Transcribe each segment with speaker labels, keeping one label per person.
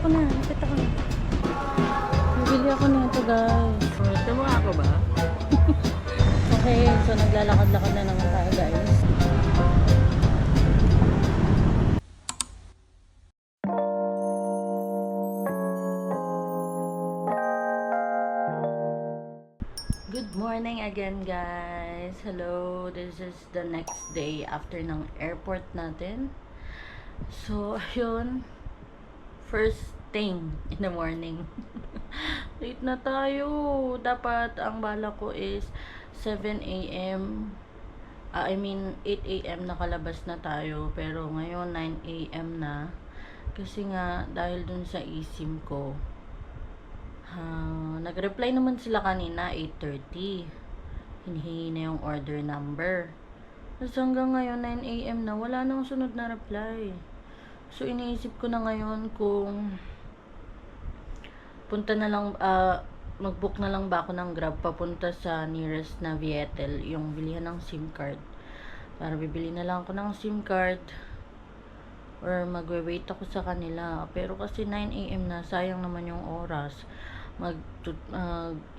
Speaker 1: na. Lapit ako na. Bibili ako nito, guys.
Speaker 2: Ito mo ako ba?
Speaker 1: Okay, so naglalakad-lakad na naman tayo, guys. Good morning again, guys. Hello, this is the next day after ng airport natin. So, ayun. First thing in the morning. Late na tayo. Dapat ang bala ko is 7 a.m. I mean 8 a.m. nakalabas na tayo. Pero ngayon 9 a.m. na. Kasi nga dahil dun sa eSIM ko. Nag-reply naman sila kanina 8:30. Hinihingi na yung order number. Tapos hanggang ngayon 9 a.m. na wala nang sunod na reply. So iniisip ko na ngayon kung punta na lang, mag-book na lang ba ako ng Grab papunta sa nearest na Vietel, yung bilihan ng SIM card. Para bibili na lang ako ng SIM card or magwe-wait ako sa kanila. Pero kasi 9 a.m. na, sayang naman yung oras.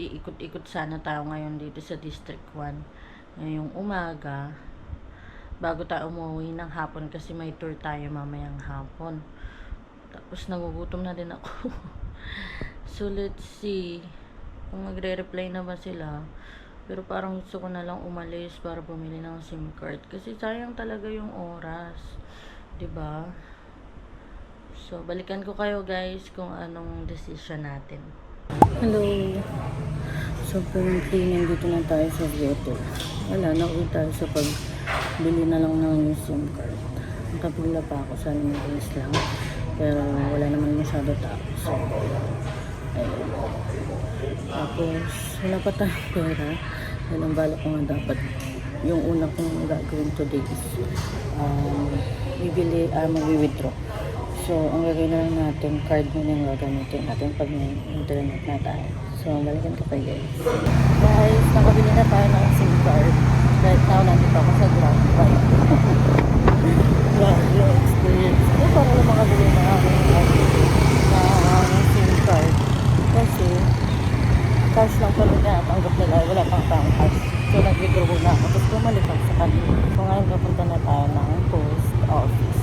Speaker 1: Iikot-ikot sana tayo ngayon dito sa District 1 ngayong umaga bago tayo umuwi ng hapon kasi may tour tayo mamayang hapon. Tapos nagugutom na din ako. So let's see kung magre-reply na ba sila. Pero parang gusto ko na lang umalis para bumili ng SIM card kasi sayang talaga yung oras, 'di ba? So balikan ko kayo, guys, kung anong decision natin. Hello. So currently nandito na tayo sa Vieto. Wala, nauwi tayo sa pagbili na lang ng SIM card. Nakapila pa ako sa Limaris lang. Pero wala naman masyado tao. So, ayun. Tapos, wala pa tayong pera. Dahil ang bala ko nga dapat, yung una kong gagawin today is, mag-withdraw. So, ang gagawin na lang natin, card mo yung gagamitin natin pag may internet na tayo. So, balikan ko kayo, guys. Guys, nakabili na tayo ng SIM card. Right now, nandito ako sa Grab. Grabe yung experience. So, para lang makabili na ako ng SIM card. Kasi, cash lang pala na tanggap nila. Wala pang cash. So, nag-withdraw na ako. Tapos, bumalik ako sa kanila. So, ngayon, papunta na tayo ng post office.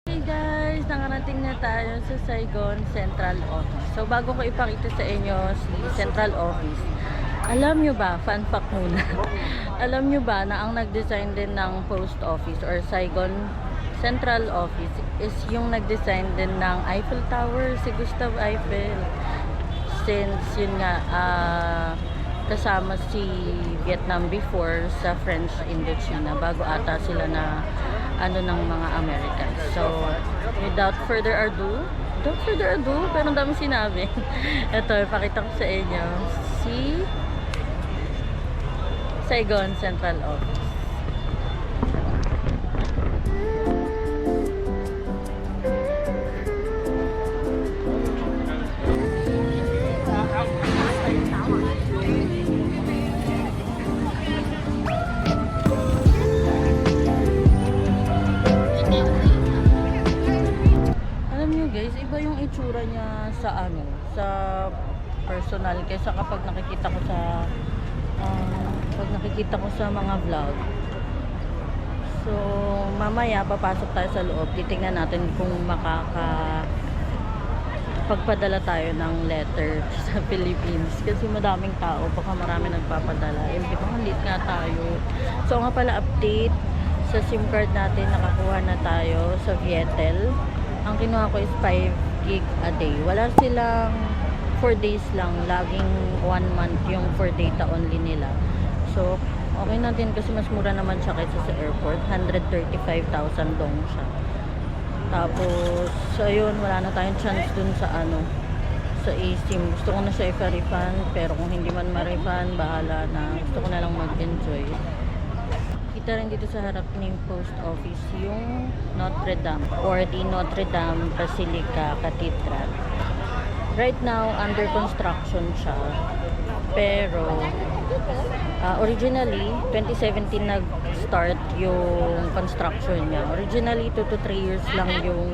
Speaker 1: Hey guys, nakarating na tayo sa Saigon Central Office. So bago ko ipakita sa inyo si Central Office, alam nyo ba, fun fact muna, alam nyo ba na ang nag-design din ng post office or Saigon Central Office is yung nag-design din ng Eiffel Tower, si Gustave Eiffel. Since yun nga, kasama si Vietnam before sa French Indochina bago ata sila na ng mga Americans. So, without further ado, pero ang dami sinabi. Ito, ipakita ko sa inyo si Saigon Central Office. Alam nyo, guys, iba yung itsura niya sa sa personal kaysa kapag nakikita ko sa mga vlog. So mamaya papasok tayo sa loob, titingnan natin kung pagpadala tayo ng letter sa Philippines kasi madaming tao, baka marami nagpapadala. Di ba, late nga tayo. So nga pala, update sa SIM card natin, nakakuha na tayo sa Vietel. Ang kinuha ko is 5 gig a day. Wala silang 4 days lang, laging 1 month yung for data only nila. So okay na din kasi mas mura naman siya kaysa sa airport. 135,000 dong siya. Tapos, so ayun, wala na tayong chance dun sa sa eSIM. Gusto ko na siya ipa-refund, pero kung hindi man ma-refund, bahala na. Gusto ko na lang mag-enjoy. makikita rin dito sa harap ng post office yung Notre Dame or the Notre Dame Basilica Cathedral. Right now, under construction siya. Pero, originally, 2017 nag-start yung construction niya. Originally, 2 to 3 years lang yung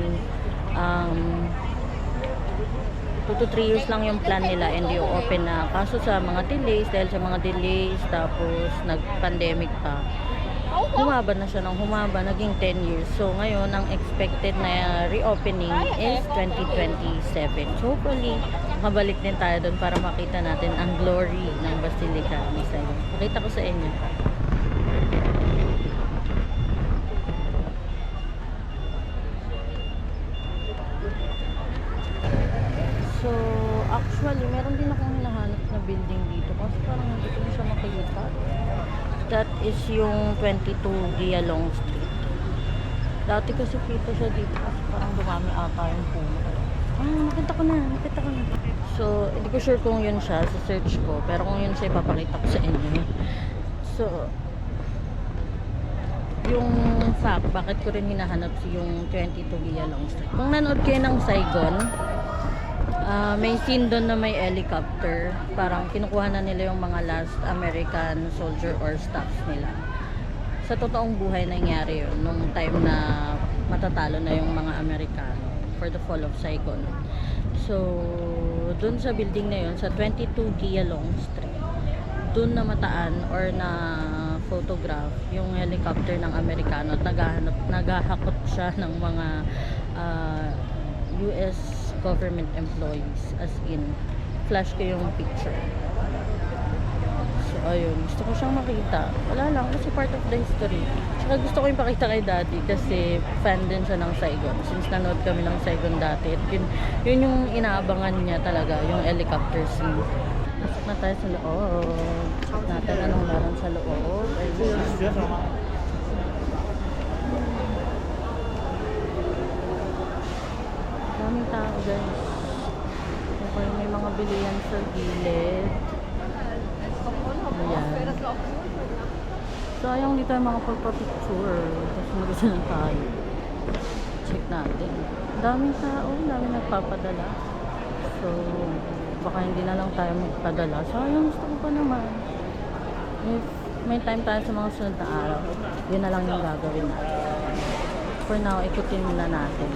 Speaker 1: 2 to 3 years lang yung plan nila and yung open na. Kaso sa mga delays, dahil sa mga delays, tapos nag-pandemic pa, humaba na siya ng humaba, naging 10 years. So, ngayon, ang expected na reopening is 2027. So, hopefully, makabalik din tayo doon para makita natin ang glory ng Basilica ni Saigon. Pakita ko sa inyo. So, actually, meron din akong hinahanap na building dito. Kasi parang hindi ko na siya makikita. That is yung 22 Gialong Street. Dati kasi kita siya dito kasi parang dumami ata yung puno. Nakita ko na. So, hindi ko sure kung yun siya sa search ko. Pero kung yun siya, ipapakita ko sa inyo. So, yung fact, bakit ko rin hinahanap yung 22 Gialong Street. Kung nanood kayo ng Saigon, may scene doon na may helicopter. Parang kinukuha na nila yung mga last American soldier or staffs nila. Sa totoong buhay nangyari yun nung time na matatalo na yung mga Amerikano for the fall of Saigon. So, doon sa building na yun, sa 22 Gialong Street, doon na mataan or na photograph yung helicopter ng Amerikano at naghahakot siya ng mga US government employees, as in flash ko yung picture. So ayun, gusto ko siyang makita. Wala lang, kasi part of the history. Tsaka gusto ko yung pakita kay daddy kasi fan din siya ng Saigon. Since nanood kami ng Saigon dati, yun yung inaabangan niya talaga, yung helicopter scene. Pasok na tayo sa loob. Check natin anong meron sa loob. Daming tao, guys. Okay, may mga bilihan sa gilid. Ayan. So, ayun dito yung mga pagpapicture. Tapos mag-isa na tayo. Check natin. Daming tao, daming nagpapadala. So, baka hindi na lang tayo magpadala. So, ayun, gusto ko pa naman. If may time tayo sa mga sunod na araw, yun na lang yung gagawin natin. For now, ikutin muna natin.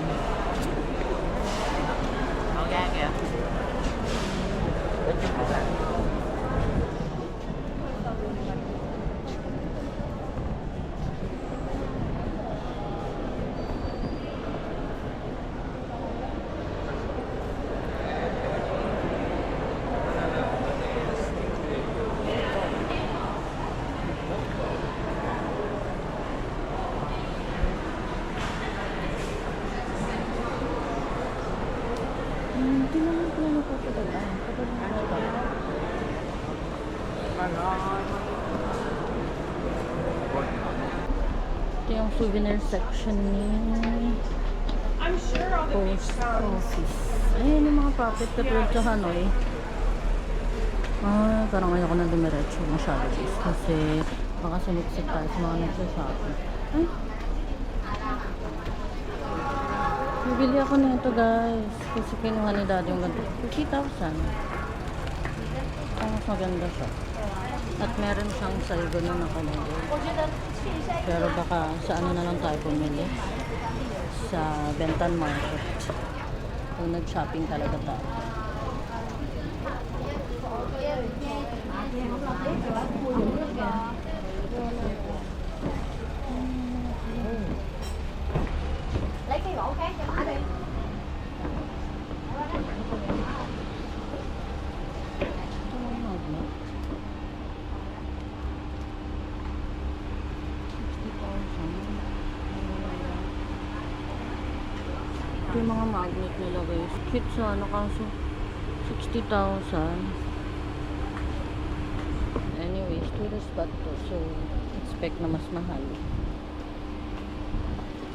Speaker 1: Okay. Hindi naman pala napapadala. Ito yung souvenir section ni post office. Ayan yung mga puppet katulad sa Hanoi. Parang ayaw ko na dumiretso masyado kasi baka sumipsip tayo sa mga nagsashopping. Ay! Bibili ako nito, guys. Kasi kinuha ni daddy yung ganito. 50,000. Mas maganda siya. At meron siyang Saigon na nakalagay. Pero baka sa ano na lang tayo bumili. Sa Bentan Market. Kung nag-shopping talaga tayo.
Speaker 2: Lấy cái gỗ khác cho bà đi.
Speaker 1: Ito yung mga magnet nila, guys. Cute sa ano kaso 60,000. Anyways, tourist spot to. So, expect na mas mahal.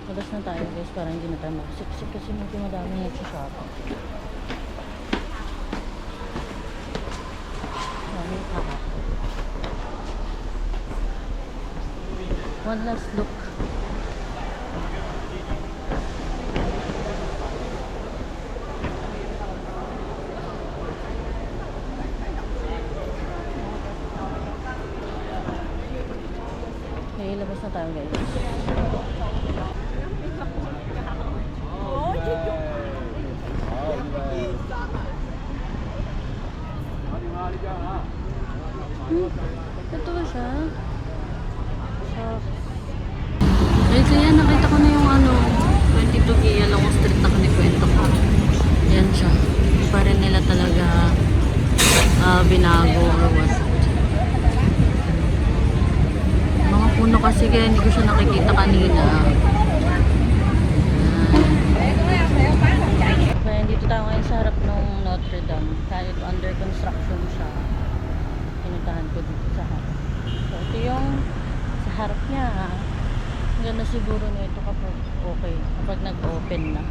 Speaker 1: Labas na tayo, guys, para hindi na tayo makasiksik kasi medyo madami nagsashopping. Daming tao. One last look. Okay, labas na tayo guys. Ito ba siya? Guys, ayan, nakita ko na yung 22 Gia Long Street na kanikwento ko. Yan siya. Hindi pa rin nila talaga binago or what. Mga puno kasi kaya hindi ko siya nakikita kanina. Kaya dito tayo ngayon sa harap ng Notre Dame. Kahit under construction siya. Pinuntahan ko dito sa harap. So, ito yung sa harap niya. Ang ganda siguro na ito kapag okay. Kapag nag-open na.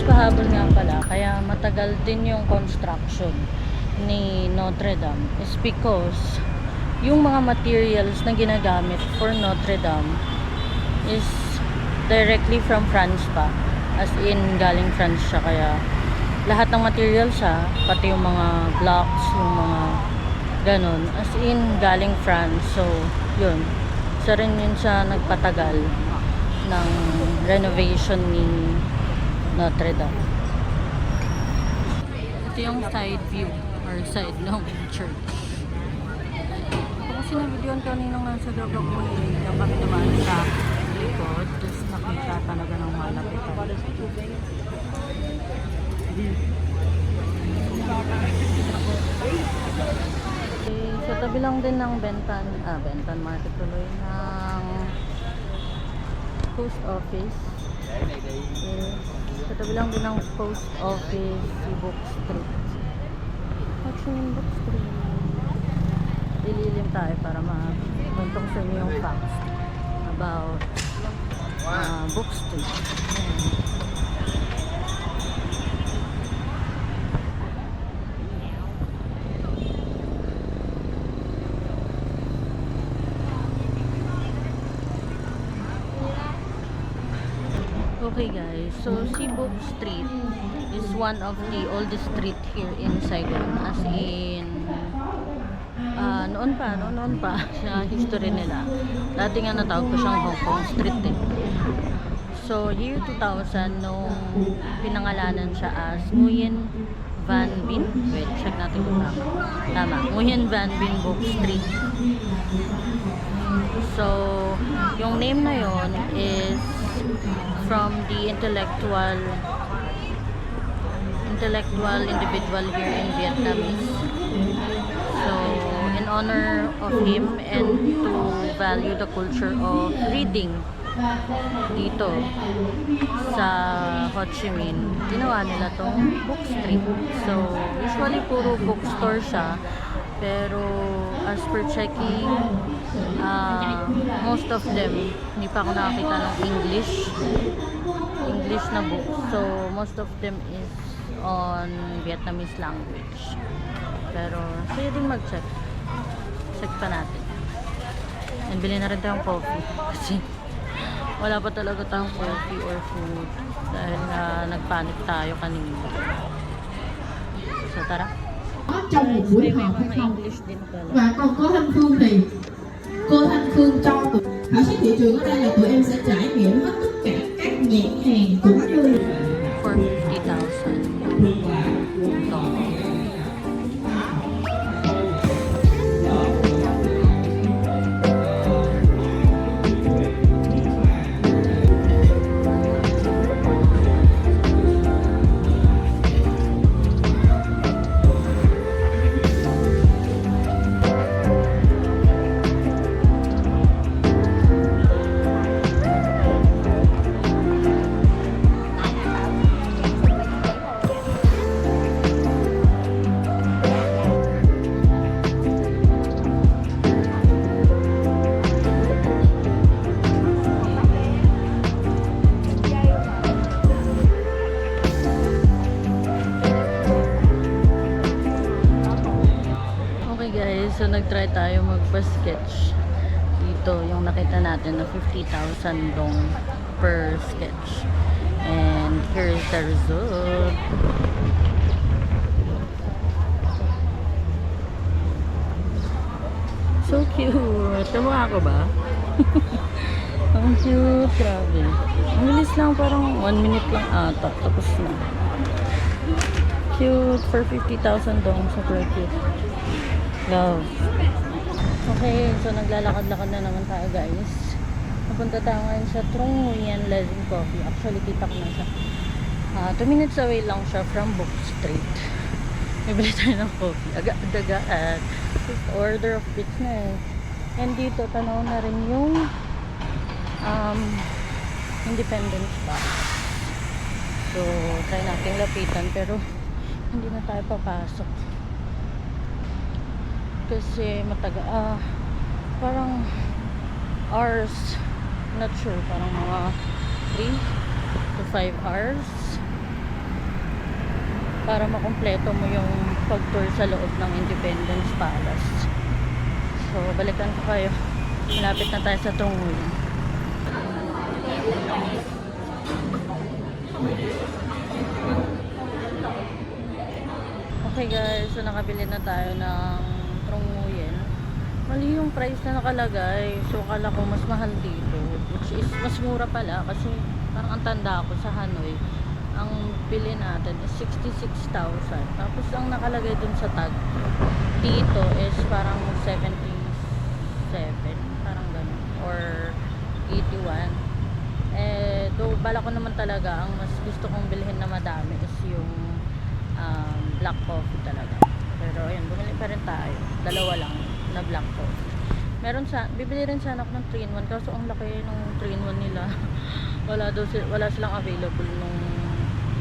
Speaker 1: Pahabol nga pala, kaya matagal din yung construction ni Notre Dame is because yung mga materials na ginagamit for Notre Dame is directly from France pa, as in galing France siya, kaya lahat ng materials siya, pati yung mga blocks, yung mga ganon, as in galing France. So yun, isa rin yun sa nagpatagal ng renovation ni Notre Dame. Ito yung side view or side ng church. Ito kasi na-videoan kanina nasa gabag mo yung kami naman sa likod, tapos nakita talaga ng malapitan. Sa tabi lang din ng Bentan Market tuloy ng post office. Sa tabi lang din ng post office, si Book Street. Actually, Book Street. Lililim tayo para ma-kwentong sa inyo yung facts about Book Street. Okay guys, so si Book Street is one of the oldest street here in Saigon, as in noon pa sa history nila. Dati nga natawag ko siyang Hong Kong Street eh. So year 2000 nung pinangalanan siya as Nguyen Van Binh. Wait, check natin kung tama. Nguyen Van Binh Book Street. So yung name na yon is from the intellectual individual here in Vietnamese. So in honor of him and to value the culture of reading dito sa Ho Chi Minh, ginawa nila tong Book Street. So usually puro bookstore siya, pero as per checking, most of them, hindi pa ako nakakita ng English na book. So most of them is on Vietnamese language. Pero sige din mag-check. Check pa natin. And bilhin na rin tayong coffee kasi wala pa talaga tayong coffee or food dahil nagpanic tayo kanina. So tara.
Speaker 3: Trong một buổi họp hay không? Và còn có Thanh Phương thì cô Thanh Phương cho tụi khảo sát thị trường ở đây là tụi em sẽ trải nghiệm hết tất cả các nhãn hàng cũng như
Speaker 1: For 50,000 dollars. per sketch. Dito, yung nakita natin na 50,000 dong per sketch. And here's the result. So cute. Tama ako ba? Ang cute. Grabe. Ang bilis lang. Parang 1 minute lang ata. Tapos na. Cute. For 50,000 dong. Super cute. Love. Okay. So naglalakad-lakad na naman tayo guys. Napunta tayo ngayon sa Trung Nguyen Legend Coffee. Actually kita ko na siya. 2 minutes away lang siya from Book Street. Bibili tayo ng coffee. Aga-dagaan. Order of business. And dito, tanaw na rin yung Independence Park. So, try natin lapitan. Pero, hindi na tayo papasok. Kasi, parang hours. Not sure. Parang mga 3 to 5 hours. Para makumpleto mo yung pag-tour sa loob ng Independence Palace. So, balikan ko kayo. Malapit na tayo sa Trung Nguyen. Okay guys, so nakabili na tayo ng Trung Nguyen. Mali yung price na nakalagay. So, kala ko mas mahal dito. Which is, mas mura pala. Kasi, parang ang tanda ko sa Hanoi. Ang bili natin is 66,000. Tapos ang nakalagay dun sa tag dito is parang 77, parang ganun, or 81. Eh, though bala ko naman talaga, ang mas gusto kong bilhin na madami is yung black coffee talaga. Pero ayun, bumili pa rin tayo. Dalawa lang na black coffee. Bibili rin sana ako ng 3-in-1 kaso ang laki ng 3-in-1 nila. wala silang available nung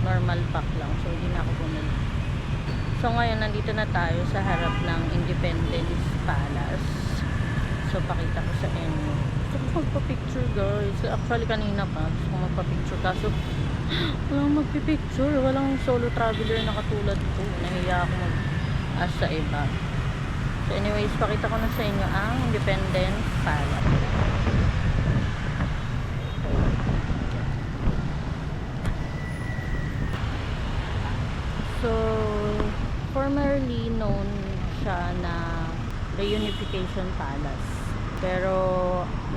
Speaker 1: normal pack lang. So, hindi na ako bumili. So, ngayon, nandito na tayo sa harap ng Independence Palace. So, pakita ko sa inyo. Gusto ko magpa-picture, guys. Actually, kanina pa. Gusto ko magpa-picture. Kaso, walang magpipicture. Walang solo traveler na katulad ko. Nahiya ako mag-as sa iba. So, anyways, pakita ko na sa inyo ang Independence Palace. So, formerly known siya na Reunification Palace. Pero,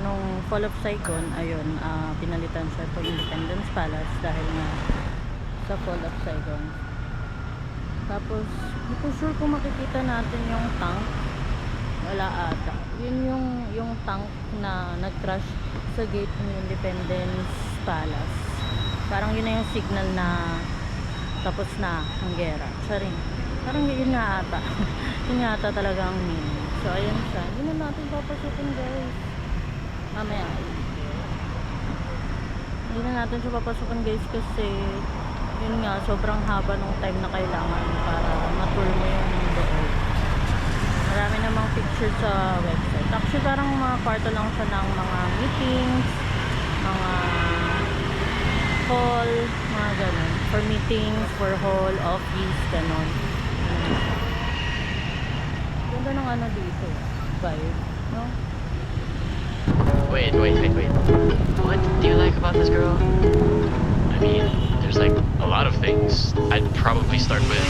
Speaker 1: nung Fall of Saigon, ayun, pinalitan siya to Independence Palace dahil nga sa Fall of Saigon. Tapos, hindi ko sure kung makikita natin yung tank. Wala ata. Yun yung tank na nag-crash sa gate ng Independence Palace. Parang yun na yung signal na tapos na ang gera. Sorry. Parang yun nga ata. Yun nga ata talaga ang meaning. So, ayun siya. Hindi na natin papasukin, guys. Mamaya. Hindi na natin siya papasukin, guys, kasi yun nga, sobrang haba nung time na kailangan para ma-tour mo yung loob. Marami namang picture sa website. Actually, parang mga kwarto lang siya ng mga meetings, mga hall, mga ganun. For meetings, for hall, office, ganun. Ganda ng ano dito. Vibe, no?
Speaker 4: Wait. What do you like about this girl? I mean, there's like a lot of things. I'd probably start with...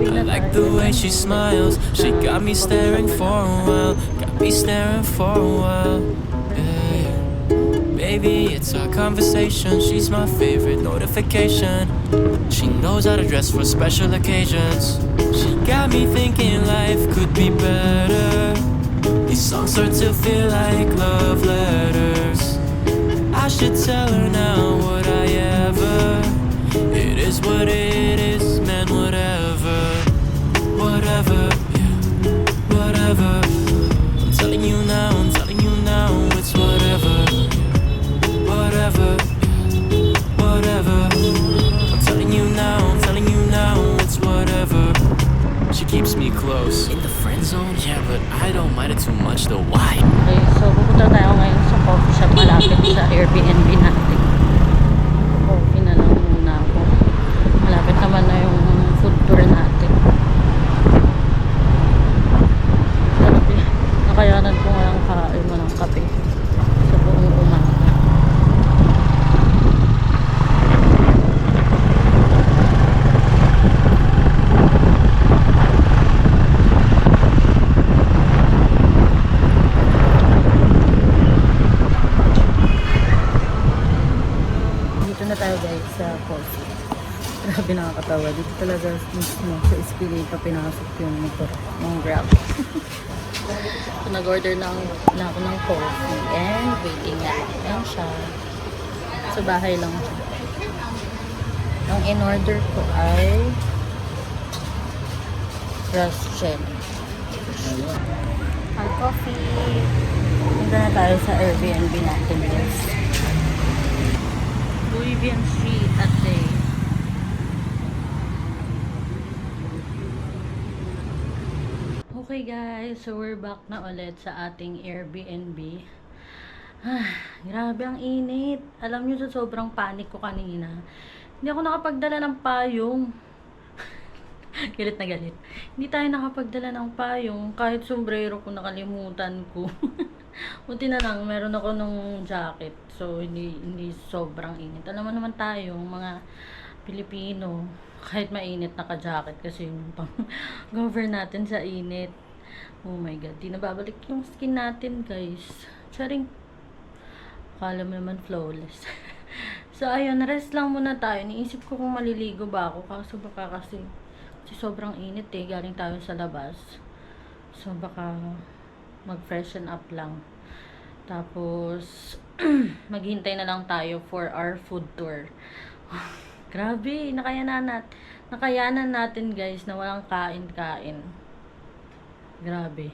Speaker 5: I like the way she smiles. She got me staring for a while. Got me staring for a while. Yeah. Baby, it's our conversation. She's my favorite notification. She knows how to dress for special occasions. She got me thinking life could be better. These songs start to feel like love letters. I should tell her now, would I ever? It is what it is, man, whatever. Whatever, yeah, whatever. I'm telling you now, it's whatever. Whatever, yeah, whatever. I'm telling you now, it's whatever. She keeps me close. In the friend zone, yeah, but I don't mind it too much though. Why?
Speaker 1: Okay, so pupunta tayo ngayon sa coffee shop malapit sa Airbnb natin. Coffee na lang muna ako. Malapit naman na yung food tour natin. Grabe, nakayanan ko na tayo guys sa coffee. Grabe nakakatawa. Dito talaga mismo sa Espinita pinasok yung motor. Yung Grab. So, nag-order na ako ng coffee and waiting na lang siya. Sa bahay lang siya. Ang in-order ko ay Russian. Ang coffee. Punta na tayo sa Airbnb natin guys. Louis Vuitton Street at day. Okay guys, so we're back na ulit sa ating Airbnb. Grabe ang init. Alam nyo, sa sobrang panic ko kanina, hindi ako nakapagdala ng payong. Galit na galit. Hindi tayo nakapagdala ng payong. Kahit sombrero ko nakalimutan ko. Buti na lang, meron ako nung jacket. So, hindi sobrang init. Alam mo naman tayo, mga Pilipino, kahit mainit naka-jacket kasi yung pang cover natin sa init. Oh my god, di nababalik yung skin natin guys. Charing. Akala mo naman flawless. So ayun, rest lang muna tayo. Niisip ko kung maliligo ba ako. Kaso baka kasi sobrang init eh. Galing tayo sa labas. So baka mag-freshen up lang. Tapos maghintay na lang tayo for our food tour. Grabe, nakayanan natin guys na walang kain-kain. Grabe.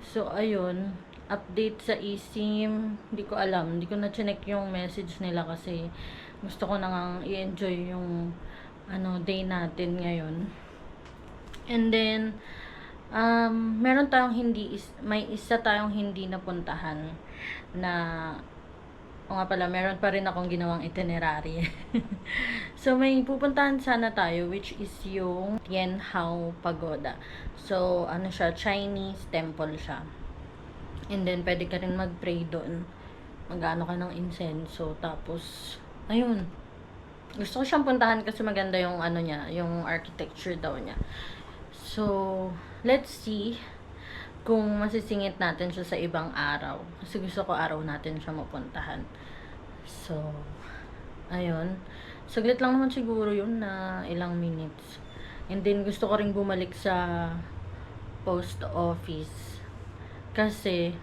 Speaker 1: So, ayun. Update sa eSIM. Hindi ko alam. Hindi ko na chinek yung message nila kasi gusto ko nang i-enjoy yung day natin ngayon. And then, meron tayong may isa tayong hindi napuntahan na meron pa rin akong ginawang itinerary. So, may pupuntahan sana tayo, which is yung Tianhao Pagoda. So, siya, Chinese temple siya. And then, pwede ka rin mag-pray doon. Mag-ano ka ng incenso. Tapos, ayun. Gusto ko siyang puntahan kasi maganda yung niya, yung architecture daw niya. So, let's see kung masisingit natin siya sa ibang araw. Kasi gusto ko araw natin siya mapuntahan. So, ayun. Saglit lang naman siguro yun na ilang minutes. And then, gusto ko rin bumalik sa post office. Kasi,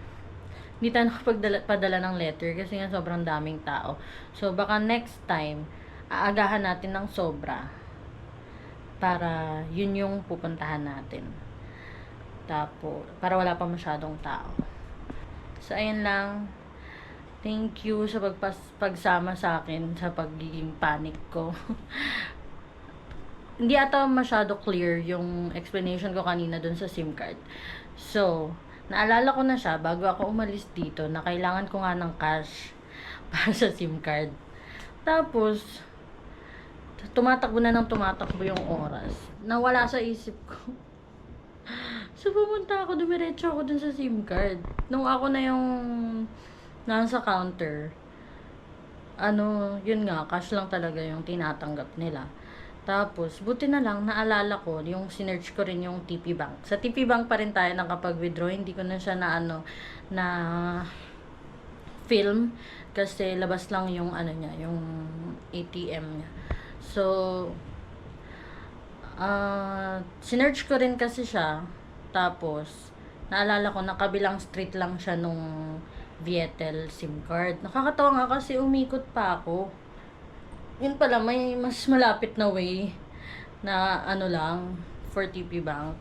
Speaker 1: hindi tayo nakapagpadala ng letter kasi nga sobrang daming tao. So, baka next time, aagahan natin ng sobra para yun yung pupuntahan natin. Tapos, para wala pa masyadong tao. So, ayun lang. Thank you sa pagsama sa akin sa pagiging panic ko. Hindi ata masyado clear yung explanation ko kanina dun sa SIM card. So, naalala ko na siya bago ako umalis dito na kailangan ko nga ng cash para sa SIM card. Tapos, tumatakbo yung oras. Nawala sa isip ko. So, pumunta ako, dumiretso ako dun sa SIM card. Nung ako na yung nasa counter, yun nga, cash lang talaga yung tinatanggap nila. Tapos, buti na lang, naalala ko, yung sinearch ko rin yung TP Bank. Sa TP Bank pa rin tayo nakapag-withdraw. Hindi ko na siya na film. Kasi labas lang yung niya, yung ATM niya. So, sinearch ko rin kasi siya. Tapos, naalala ko, nakabilang street lang siya nung Vietel SIM card. Nakakatawa nga kasi umikot pa ako. Yun pala, may mas malapit na way na lang, for TP Bank.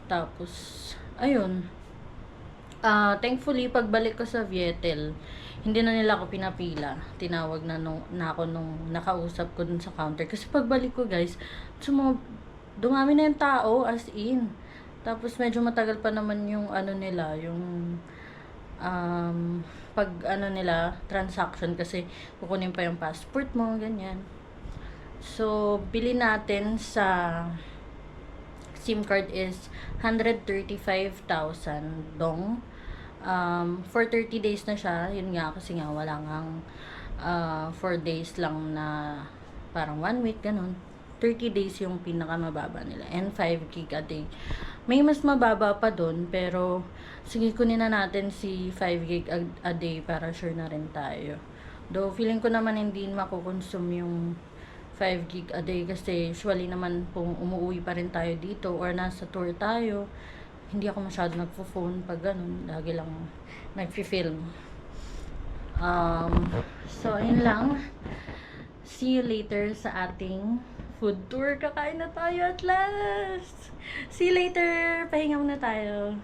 Speaker 1: Tapos, ayun. Thankfully, pagbalik ko sa Vietel, hindi na nila ako pinapila. Tinawag na ako nung nakausap ko dun sa counter. Kasi pagbalik ko guys, dumami na yung tao, as in. Tapos medyo matagal pa naman yung nila, yung transaction kasi kukunin pa yung passport mo, ganyan. So, bili natin sa SIM card is 135,000 dong. For 30 days na siya, yun nga, kasi nga wala ngang 4 days lang na parang 1 week, ganun. 30 days yung pinakamababa nila. And 5 gig a day. May mas mababa pa dun, pero sige, kunin na natin si 5 gig a day para sure na rin tayo. Though, feeling ko naman hindi makukonsume yung 5 gig a day kasi usually naman kung umuwi pa rin tayo dito or nasa tour tayo, hindi ako masyado nagpo-phone pag ganun. Lagi lang nagfi-film. So, ayun lang. See you later sa ating food tour. Kakain na tayo at last! See you later! Pahinga muna tayo.